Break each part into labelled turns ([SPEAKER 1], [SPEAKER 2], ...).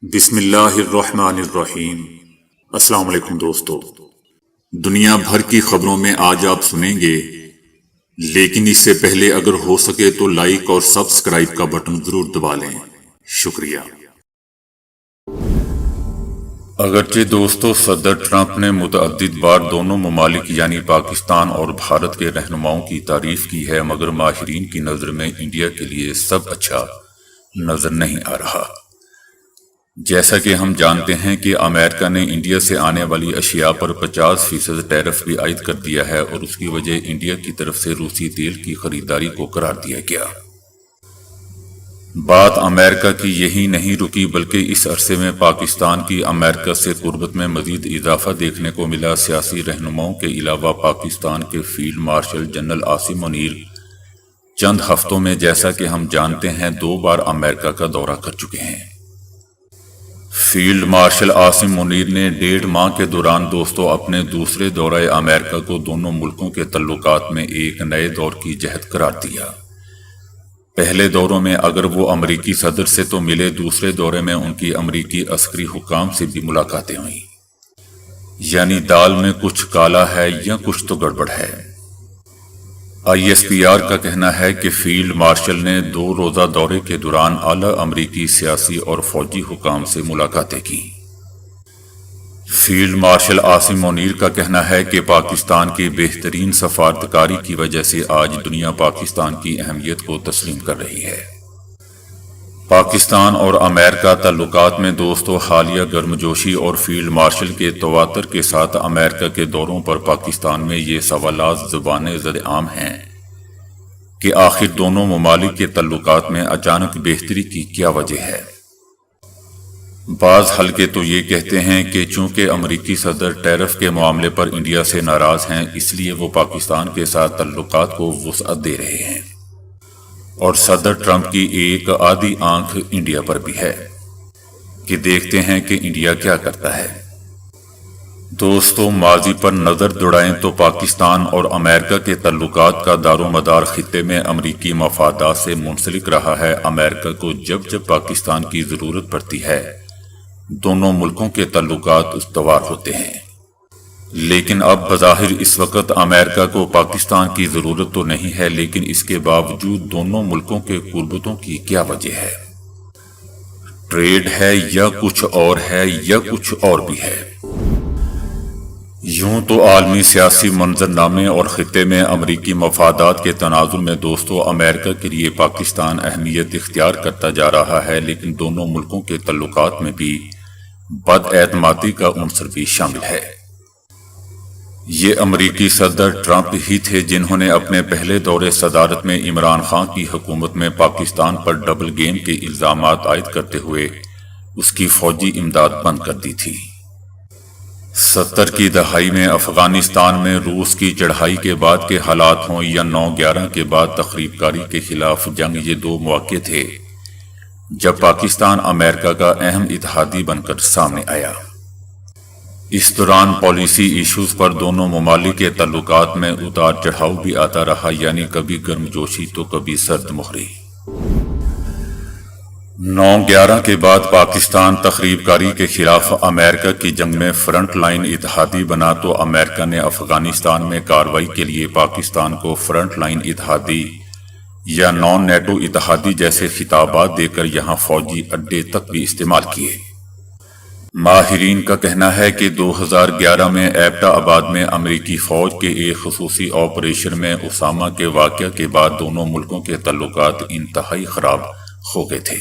[SPEAKER 1] بسم اللہ الرحمن الرحیم۔ السلام علیکم دوستو، دنیا بھر کی خبروں میں آج آپ سنیں گے، لیکن اس سے پہلے اگر ہو سکے تو لائک اور سبسکرائب کا بٹن ضرور دبا لیں۔ شکریہ۔ اگرچہ دوستو صدر ٹرمپ نے متعدد بار دونوں ممالک یعنی پاکستان اور بھارت کے رہنماؤں کی تعریف کی ہے، مگر ماہرین کی نظر میں انڈیا کے لیے سب اچھا نظر نہیں آ رہا۔ جیسا کہ ہم جانتے ہیں کہ امریکہ نے انڈیا سے آنے والی اشیاء پر 50% ٹیرف بھی عائد کر دیا ہے، اور اس کی وجہ انڈیا کی طرف سے روسی تیل کی خریداری کو قرار دیا گیا۔ بات امریکہ کی یہی نہیں رکی، بلکہ اس عرصے میں پاکستان کی امریکہ سے قربت میں مزید اضافہ دیکھنے کو ملا۔ سیاسی رہنماؤں کے علاوہ پاکستان کے field marshal general Asim Munir چند ہفتوں میں، جیسا کہ ہم جانتے ہیں، 2 بار امریکہ کا دورہ کر چکے ہیں۔ فیلڈ مارشل عاصم منیر نے 1.5 ماہ کے دوران دوستو اپنے دوسرے دورہ امریکہ کو دونوں ملکوں کے تعلقات میں ایک نئے دور کی جہت قرار دیا۔ پہلے دوروں میں اگر وہ امریکی صدر سے تو ملے، دوسرے دورے میں ان کی امریکی عسکری حکام سے بھی ملاقاتیں ہوئیں۔ یعنی دال میں کچھ کالا ہے یا کچھ تو گڑبڑ ہے۔ ISPR کا کہنا ہے کہ فیلڈ مارشل نے 2 روزہ دورے کے دوران اعلیٰ امریکی سیاسی اور فوجی حکام سے ملاقاتیں کی۔ فیلڈ مارشل عاصم منیر کا کہنا ہے کہ پاکستان کی بہترین سفارتکاری کی وجہ سے آج دنیا پاکستان کی اہمیت کو تسلیم کر رہی ہے۔ پاکستان اور امریکہ تعلقات میں دوستو حالیہ گرمجوشی اور فیلڈ مارشل کے تواتر کے ساتھ امریکہ کے دوروں پر پاکستان میں یہ سوالات زبان زد عام ہیں کہ آخر دونوں ممالک کے تعلقات میں اچانک بہتری کی کیا وجہ ہے۔ بعض حلقے تو یہ کہتے ہیں کہ چونکہ امریکی صدر ٹیرف کے معاملے پر انڈیا سے ناراض ہیں، اس لیے وہ پاکستان کے ساتھ تعلقات کو وسعت دے رہے ہیں، اور صدر ٹرمپ کی ایک آدھی آنکھ انڈیا پر بھی ہے کہ دیکھتے ہیں کہ انڈیا کیا کرتا ہے۔ دوستو ماضی پر نظر دوڑائیں تو پاکستان اور امریکہ کے تعلقات کا دار و مدار خطے میں امریکی مفادات سے منسلک رہا ہے۔ امریکہ کو جب جب پاکستان کی ضرورت پڑتی ہے، دونوں ملکوں کے تعلقات استوار ہوتے ہیں۔ لیکن اب بظاہر اس وقت امریکہ کو پاکستان کی ضرورت تو نہیں ہے، لیکن اس کے باوجود دونوں ملکوں کے قربتوں کی کیا وجہ ہے؟ ٹریڈ ہے یا کچھ اور ہے یا کچھ اور بھی ہے؟ یوں تو عالمی سیاسی منظرنامے اور خطے میں امریکی مفادات کے تناظر میں دوستو امریکہ کے لیے پاکستان اہمیت اختیار کرتا جا رہا ہے، لیکن دونوں ملکوں کے تعلقات میں بھی بد اعتمادی کا عنصر بھی شامل ہے۔ یہ امریکی صدر ٹرمپ ہی تھے جنہوں نے اپنے پہلے دور صدارت میں عمران خان کی حکومت میں پاکستان پر ڈبل گیم کے الزامات عائد کرتے ہوئے اس کی فوجی امداد بند کر دی تھی۔ 70 کی دہائی میں افغانستان میں روس کی چڑھائی کے بعد کے حالات ہوں یا 9/11 کے بعد تخریب کاری کے خلاف جنگ، یہ 2 مواقع تھے جب پاکستان امریکہ کا اہم اتحادی بن کر سامنے آیا۔ اس دوران پالیسی ایشوز پر دونوں ممالک کے تعلقات میں اتار چڑھاؤ بھی آتا رہا، یعنی کبھی گرمجوشی تو کبھی سرد مہری۔ 9/11 کے بعد پاکستان تخریب کاری کے خلاف امریکہ کی جنگ میں فرنٹ لائن اتحادی بنا، تو امریکہ نے افغانستان میں کارروائی کے لیے پاکستان کو فرنٹ لائن اتحادی یا نان نیٹو اتحادی جیسے خطابات دے کر یہاں فوجی اڈے تک بھی استعمال کیے۔ ماہرین کا کہنا ہے کہ 2011 میں ایبٹا آباد میں امریکی فوج کے ایک خصوصی آپریشن میں اسامہ کے واقعہ کے بعد دونوں ملکوں کے تعلقات انتہائی خراب ہو گئے تھے۔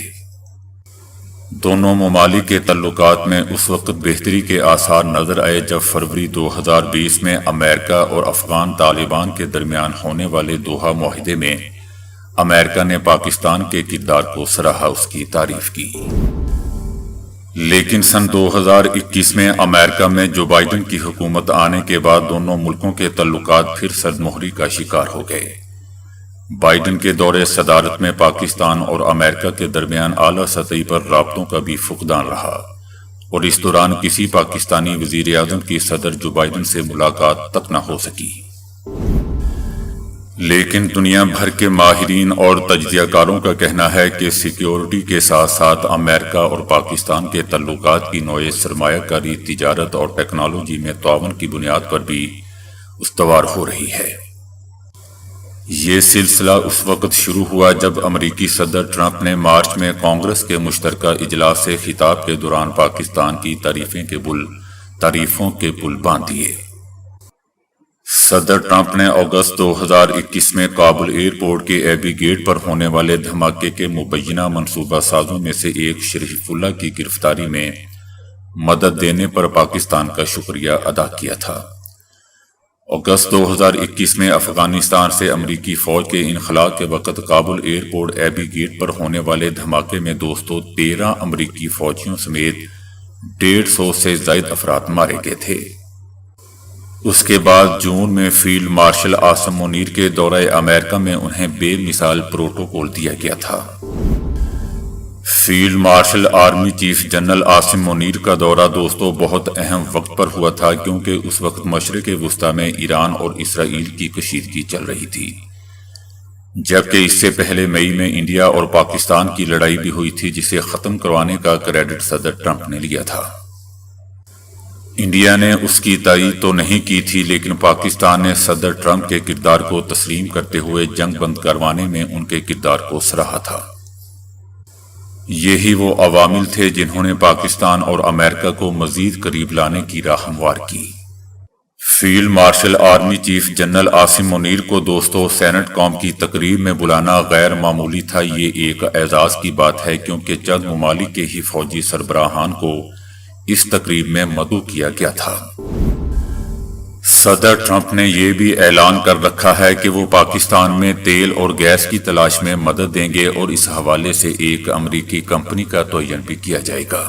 [SPEAKER 1] دونوں ممالک کے تعلقات میں اس وقت بہتری کے آثار نظر آئے جب فروری 2020 میں امریکہ اور افغان طالبان کے درمیان ہونے والے دوحہ معاہدے میں امریکہ نے پاکستان کے کردار کو سراہا، اس کی تعریف کی۔ لیکن سن 2021 میں امریکہ میں جو بائیڈن کی حکومت آنے کے بعد دونوں ملکوں کے تعلقات پھر سرد مہری کا شکار ہو گئے۔ بائیڈن کے دور صدارت میں پاکستان اور امریکہ کے درمیان اعلیٰ سطح پر رابطوں کا بھی فقدان رہا، اور اس دوران کسی پاکستانی وزیر اعظم کی صدر جو بائیڈن سے ملاقات تک نہ ہو سکی۔ لیکن دنیا بھر کے ماہرین اور تجزیہ کاروں کا کہنا ہے کہ سیکیورٹی کے ساتھ ساتھ امریکہ اور پاکستان کے تعلقات کی نوع سرمایہ کاری، تجارت اور ٹیکنالوجی میں تعاون کی بنیاد پر بھی استوار ہو رہی ہے۔ یہ سلسلہ اس وقت شروع ہوا جب امریکی صدر ٹرمپ نے مارچ میں کانگریس کے مشترکہ اجلاس سے خطاب کے دوران پاکستان کی تعریفوں کے پل باندھ دیے۔ صدر ٹرمپ نے اگست 2021 میں کابل ایئرپورٹ کے ایبی گیٹ پر ہونے والے دھماکے کے مبینہ منصوبہ سازوں میں سے ایک شریف اللہ کی گرفتاری میں مدد دینے پر پاکستان کا شکریہ ادا کیا تھا۔ اگست 2021 میں افغانستان سے امریکی فوج کے انخلاء کے وقت کابل ایئرپورٹ ایبی گیٹ پر ہونے والے دھماکے میں 13 امریکی فوجیوں سمیت 150 سے زائد افراد مارے گئے تھے۔ اس کے بعد جون میں فیلڈ مارشل عاصم منیر کے دورہ امریکہ میں انہیں بے مثال پروٹوکول دیا گیا تھا۔ Field marshal army chief general Asim Munir کا دورہ بہت اہم وقت پر ہوا تھا، کیونکہ اس وقت مشرق وسطیٰ میں ایران اور اسرائیل کی کشیدگی چل رہی تھی، جبکہ اس سے پہلے مئی میں انڈیا اور پاکستان کی لڑائی بھی ہوئی تھی، جسے ختم کروانے کا کریڈٹ صدر ٹرمپ نے لیا تھا۔ انڈیا نے اس کی تائید تو نہیں کی تھی، لیکن پاکستان نے صدر ٹرمپ کے کردار کو تسلیم کرتے ہوئے جنگ بند کروانے میں ان کے کردار کو سراہا تھا۔ یہی وہ عوامل تھے جنہوں نے پاکستان اور امریکہ کو مزید قریب لانے کی راہ ہموار کی۔ Field marshal army chief general Asim Munir کو سینٹ قوم کی تقریب میں بلانا غیر معمولی تھا۔ یہ ایک اعزاز کی بات ہے، کیونکہ چند ممالک کے ہی فوجی سربراہان کو اس تقریب میں مدعو کیا گیا تھا۔ صدر ٹرمپ نے یہ بھی اعلان کر رکھا ہے کہ وہ پاکستان میں تیل اور گیس کی تلاش میں مدد دیں گے، اور اس حوالے سے ایک امریکی کمپنی کا تعین بھی کیا جائے گا۔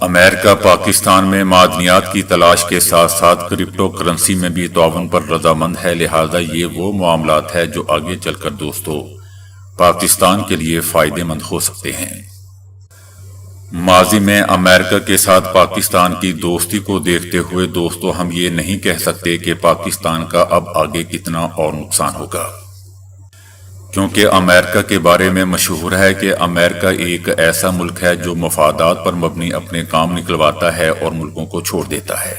[SPEAKER 1] امریکہ پاکستان میں معدنیات کی تلاش کے ساتھ ساتھ کرپٹو کرنسی میں بھی تعاون پر رضامند ہے، لہذا یہ وہ معاملات ہیں جو آگے چل کر پاکستان کے لیے فائدہ مند ہو سکتے ہیں۔ ماضی میں امریکہ کے ساتھ پاکستان کی دوستی کو دیکھتے ہوئے ہم یہ نہیں کہہ سکتے کہ پاکستان کا اب آگے کتنا اور نقصان ہوگا، کیونکہ امریکہ کے بارے میں مشہور ہے کہ امریکہ ایک ایسا ملک ہے جو مفادات پر مبنی اپنے کام نکلواتا ہے اور ملکوں کو چھوڑ دیتا ہے۔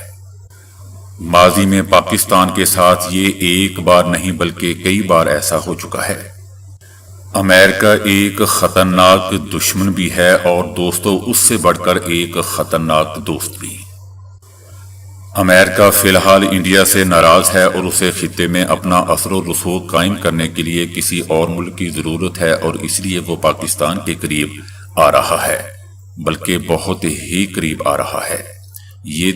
[SPEAKER 1] ماضی میں پاکستان کے ساتھ یہ ایک بار نہیں بلکہ کئی بار ایسا ہو چکا ہے۔ امریکہ ایک خطرناک دشمن بھی ہے، اور اس سے بڑھ کر ایک خطرناک دوست بھی۔ امریکہ فی الحال انڈیا سے ناراض ہے، اور اسے خطے میں اپنا اثر و رسوخ قائم کرنے کے لیے کسی اور ملک کی ضرورت ہے، اور اس لیے وہ پاکستان کے قریب آ رہا ہے، بلکہ بہت ہی قریب آ رہا ہے۔ یہ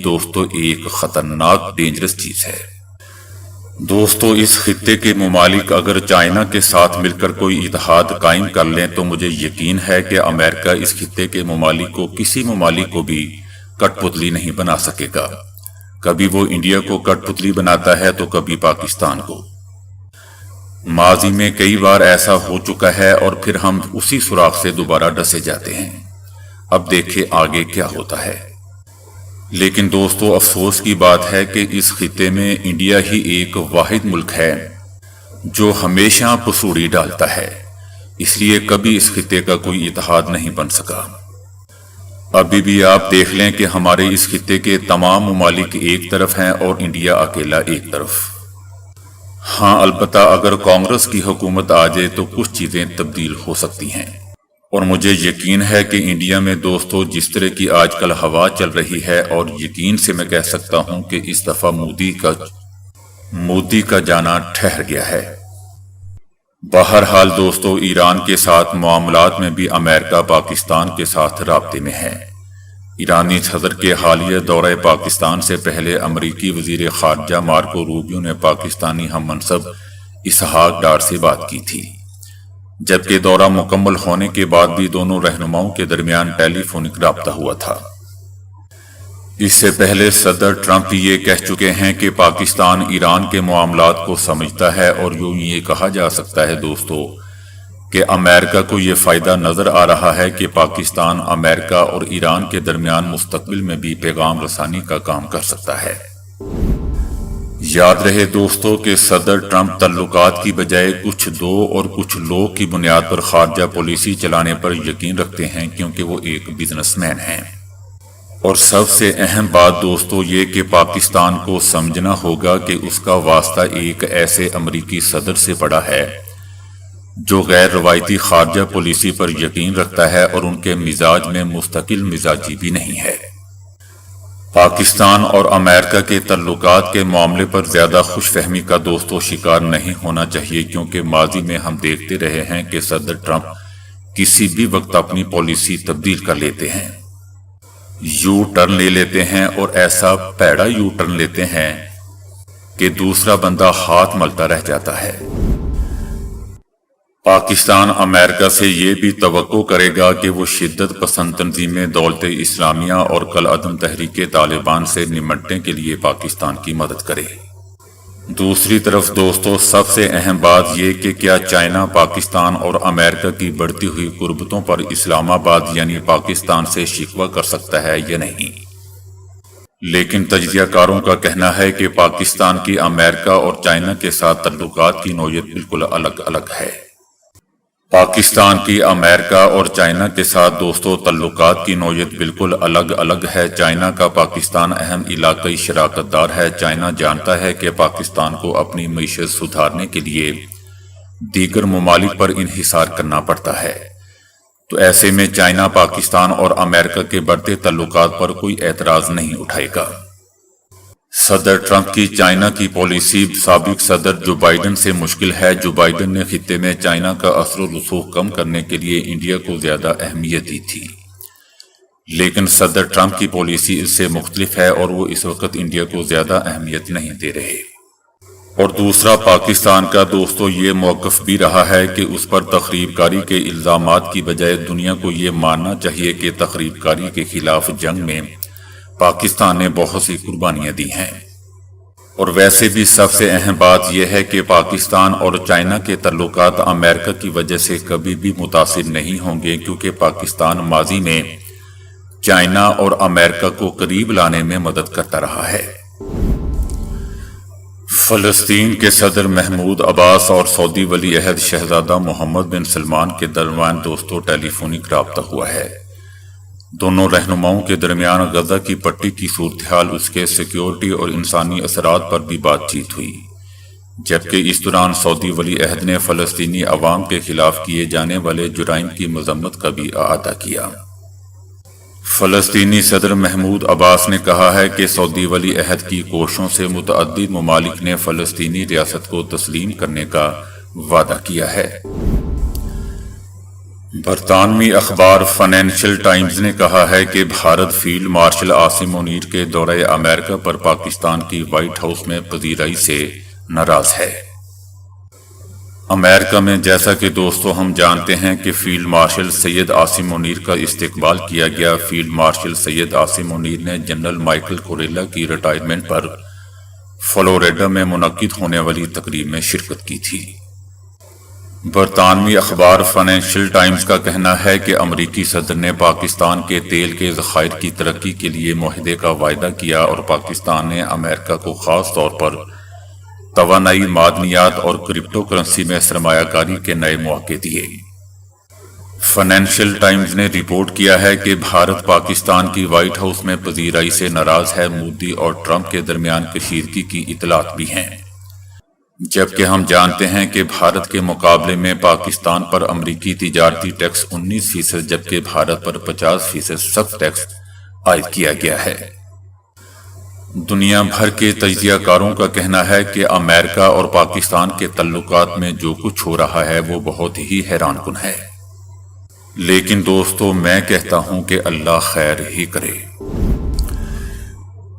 [SPEAKER 1] ایک خطرناک ڈینجرس چیز ہے۔ اس خطے کے ممالک اگر چائنا کے ساتھ مل کر کوئی اتحاد قائم کر لیں تو مجھے یقین ہے کہ امریکہ اس خطے کے کسی ممالک کو بھی کٹ پتلی نہیں بنا سکے گا۔ کبھی وہ انڈیا کو کٹ پتلی بناتا ہے تو کبھی پاکستان کو۔ ماضی میں کئی بار ایسا ہو چکا ہے، اور پھر ہم اسی سوراخ سے دوبارہ ڈسے جاتے ہیں۔ اب دیکھیں آگے کیا ہوتا ہے۔ لیکن افسوس کی بات ہے کہ اس خطے میں انڈیا ہی ایک واحد ملک ہے جو ہمیشہ پسوڑی ڈالتا ہے، اس لیے کبھی اس خطے کا کوئی اتحاد نہیں بن سکا۔ ابھی بھی آپ دیکھ لیں کہ ہمارے اس خطے کے تمام ممالک ایک طرف ہیں اور انڈیا اکیلا ایک طرف۔ ہاں، البتہ اگر کانگریس کی حکومت آ جائے تو کچھ چیزیں تبدیل ہو سکتی ہیں، اور مجھے یقین ہے کہ انڈیا میں جس طرح کی آج کل ہوا چل رہی ہے، اور یقین سے میں کہہ سکتا ہوں کہ اس دفعہ مودی کا جانا ٹھہر گیا ہے۔ بہرحال ایران کے ساتھ معاملات میں بھی امریکہ پاکستان کے ساتھ رابطے میں ہے۔ ایرانی صدر کے حالیہ دورہ پاکستان سے پہلے امریکی وزیر خارجہ مارکو روبیو نے پاکستانی ہم منصب اسحاق ڈار سے بات کی تھی، جبکہ دورہ مکمل ہونے کے بعد بھی دونوں رہنماؤں کے درمیان ٹیلی فونک رابطہ ہوا تھا۔ اس سے پہلے صدر ٹرمپ یہ کہہ چکے ہیں کہ پاکستان ایران کے معاملات کو سمجھتا ہے، اور یوں یہ کہا جا سکتا ہے کہ امریکہ کو یہ فائدہ نظر آ رہا ہے کہ پاکستان امریکہ اور ایران کے درمیان مستقبل میں بھی پیغام رسانی کا کام کر سکتا ہے۔ یاد رہے دوستو کہ صدر ٹرمپ تعلقات کی بجائے کچھ دو اور کچھ لوگ کی بنیاد پر خارجہ پالیسی چلانے پر یقین رکھتے ہیں کیونکہ وہ ایک بزنس مین ہیں۔ اور سب سے اہم بات دوستو یہ کہ پاکستان کو سمجھنا ہوگا کہ اس کا واسطہ ایک ایسے امریکی صدر سے پڑا ہے جو غیر روایتی خارجہ پالیسی پر یقین رکھتا ہے اور ان کے مزاج میں مستقل مزاجی بھی نہیں ہے۔ پاکستان اور امریکہ کے تعلقات کے معاملے پر زیادہ خوش فہمی کا دوستو شکار نہیں ہونا چاہیے، کیونکہ ماضی میں ہم دیکھتے رہے ہیں کہ صدر ٹرمپ کسی بھی وقت اپنی پالیسی تبدیل کر لیتے ہیں، یو ٹرن لے لیتے ہیں، اور ایسا پیڑا یو ٹرن لیتے ہیں کہ دوسرا بندہ ہاتھ ملتا رہ جاتا ہے۔ پاکستان امریکہ سے یہ بھی توقع کرے گا کہ وہ شدت پسند تنظیمیں دولت اسلامیہ اور کالعدم تحریک طالبان سے نمٹنے کے لیے پاکستان کی مدد کرے۔ دوسری طرف دوستو سب سے اہم بات یہ کہ کیا چائنا پاکستان اور امریکہ کی بڑھتی ہوئی قربتوں پر اسلام آباد یعنی پاکستان سے شکوہ کر سکتا ہے یا نہیں؟ لیکن تجزیہ کاروں کا کہنا ہے کہ پاکستان کی امریکہ اور چائنا کے ساتھ تعلقات کی نوعیت بالکل الگ الگ ہے۔ پاکستان کی امریکہ اور چائنا کے ساتھ دوستو تعلقات کی نوعیت بالکل الگ الگ ہے۔ چائنا کا پاکستان اہم علاقائی شراکت دار ہے۔ چائنا جانتا ہے کہ پاکستان کو اپنی معیشت سدھارنے کے لیے دیگر ممالک پر انحصار کرنا پڑتا ہے، تو ایسے میں چائنا پاکستان اور امریکہ کے بڑھتے تعلقات پر کوئی اعتراض نہیں اٹھائے گا۔ صدر ٹرمپ کی چائنا کی پالیسی سابق صدر جو بائیڈن سے مشکل ہے۔ جو بائیڈن نے خطے میں چائنا کا اثر و رسوخ کم کرنے کے لیے انڈیا کو زیادہ اہمیت دی تھی، لیکن صدر ٹرمپ کی پالیسی اس سے مختلف ہے اور وہ اس وقت انڈیا کو زیادہ اہمیت نہیں دے رہے۔ اور دوسرا پاکستان کا دوستو یہ موقف بھی رہا ہے کہ اس پر تخریب کاری کے الزامات کی بجائے دنیا کو یہ ماننا چاہیے کہ تخریب کاری کے خلاف جنگ میں پاکستان نے بہت سی قربانیاں دی ہیں۔ اور ویسے بھی سب سے اہم بات یہ ہے کہ پاکستان اور چائنا کے تعلقات امریکہ کی وجہ سے کبھی بھی متاثر نہیں ہوں گے، کیونکہ پاکستان ماضی میں چائنا اور امریکہ کو قریب لانے میں مدد کرتا رہا ہے۔ فلسطین کے صدر محمود عباس اور سعودی ولی عہد شہزادہ محمد بن سلمان کے درمیان دوستو ٹیلی فونک رابطہ ہوا ہے۔ دونوں رہنماؤں کے درمیان غزہ کی پٹی کی صورتحال، اس کے سیکیورٹی اور انسانی اثرات پر بھی بات چیت ہوئی، جبکہ اس دوران سعودی ولی عہد نے فلسطینی عوام کے خلاف کیے جانے والے جرائم کی مذمت کا بھی اعادہ کیا۔ فلسطینی صدر محمود عباس نے کہا ہے کہ سعودی ولی عہد کی کوششوں سے متعدد ممالک نے فلسطینی ریاست کو تسلیم کرنے کا وعدہ کیا ہے۔ برطانوی اخبار فائنینشل ٹائمز نے کہا ہے کہ بھارت فیلڈ مارشل عاصم منیر کے دورہ امریکہ پر پاکستان کی وائٹ ہاؤس میں پذیرائی سے ناراض ہے۔ امریکہ میں جیسا کہ دوستو ہم جانتے ہیں کہ فیلڈ مارشل سید عاصم منیر کا استقبال کیا گیا۔ فیلڈ مارشل سید عاصم منیر نے جنرل مائیکل کوریلا کی ریٹائرمنٹ پر فلوریڈا میں منعقد ہونے والی تقریب میں شرکت کی تھی۔ برطانوی اخبار فائنینشل ٹائمز کا کہنا ہے کہ امریکی صدر نے پاکستان کے تیل کے ذخائر کی ترقی کے لیے معاہدے کا وعدہ کیا، اور پاکستان نے امریکہ کو خاص طور پر توانائی، معدنیات اور کرپٹو کرنسی میں سرمایہ کاری کے نئے مواقع دیے۔ فائنینشل ٹائمز نے رپورٹ کیا ہے کہ بھارت پاکستان کی وائٹ ہاؤس میں پذیرائی سے ناراض ہے۔ مودی اور ٹرمپ کے درمیان کشیدگی کی اطلاعات بھی ہیں، جبکہ ہم جانتے ہیں کہ بھارت کے مقابلے میں پاکستان پر امریکی تجارتی ٹیکس 19%، جبکہ بھارت پر 50% سخت ٹیکس عائد کیا گیا ہے۔ دنیا بھر کے تجزیہ کاروں کا کہنا ہے کہ امریکہ اور پاکستان کے تعلقات میں جو کچھ ہو رہا ہے وہ بہت ہی حیران کن ہے، لیکن دوستو میں کہتا ہوں کہ اللہ خیر ہی کرے۔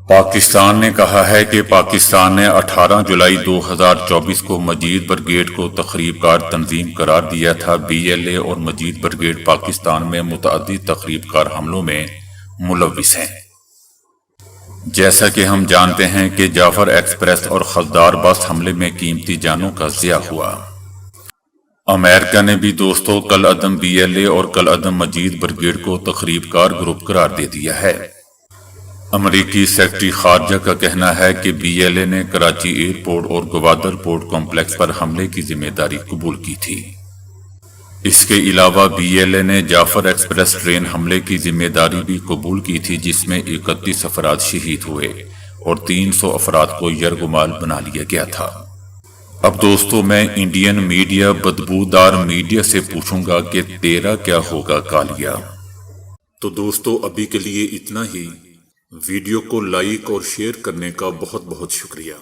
[SPEAKER 1] پاکستان نے کہا ہے کہ پاکستان نے 18 جولائی 2024 کو مجید بریگیڈ کو تخریب کار تنظیم قرار دیا تھا۔ BLA اور مجید بریگیڈ پاکستان میں متعدد تخریب کار حملوں میں ملوث ہیں، جیسا کہ ہم جانتے ہیں کہ جعفر ایکسپریس اور خضدار بس حملے میں قیمتی جانوں کا ضیاع ہوا۔ امریکہ نے بھی دوستو کالعدم BLA اور کالعدم مجید بریگیڈ کو تخریب کار گروپ قرار دے دیا ہے۔ امریکی سیکرٹری خارجہ کا کہنا ہے کہ بی ایل اے نے کراچی ایئرپورٹ اور گوادر پورٹ کمپلیکس پر حملے کی ذمہ داری قبول کی تھی۔ اس کے علاوہ بی ایل اے نے جعفر ایکسپریس ٹرین حملے کی ذمہ داری بھی قبول کی تھی، جس میں 31 افراد شہید ہوئے اور 300 افراد کو یرغمال بنا لیا گیا تھا۔ اب دوستو، میں انڈین میڈیا بدبودار میڈیا سے پوچھوں گا کہ تیرا کیا ہوگا کالیا؟ تو دوستو، ابھی کے لیے اتنا ہی۔ ویڈیو کو لائک اور شیئر کرنے کا بہت بہت شکریہ۔